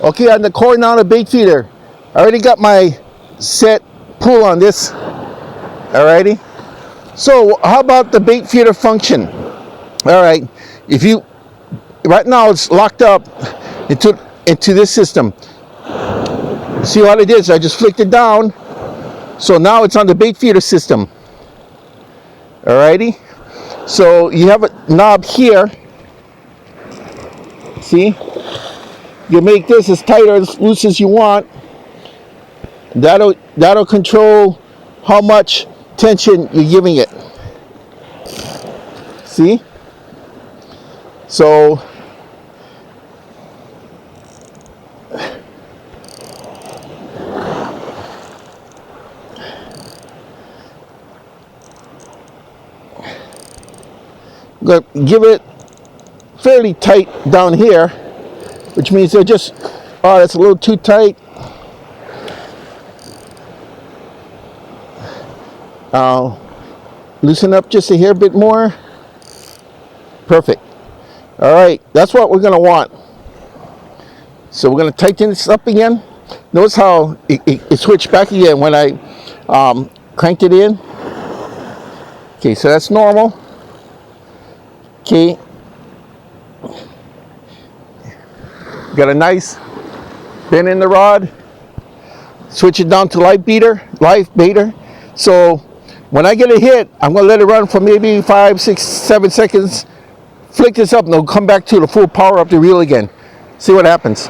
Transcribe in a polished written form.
Okay, on the Coronado Baitfeeder, I already got my set pull on this. Alrighty. So how about the Baitfeeder function? All right, if you right now it's locked up into this system. See what I did? So I just flicked it down. So now it's on the Baitfeeder system. Alrighty. So you have a knob here. See? You make this as tight or as loose as you want. That'll control how much tension you're giving it. See? So I'm going to give it fairly tight down here, which means they're just, oh, that's a little too tight. I'll loosen up just a hair bit more. Perfect. All right, that's what we're going to want. So we're going to tighten this up again. Notice how it switched back again when I cranked it in. Okay, so that's normal. Okay. Got a nice bend in the rod. Switch it down to live baiter. So when I get a hit, I'm going to let it run for maybe 5, 6, 7 seconds. Flick this up and it'll come back to the full power up the reel again. See what happens.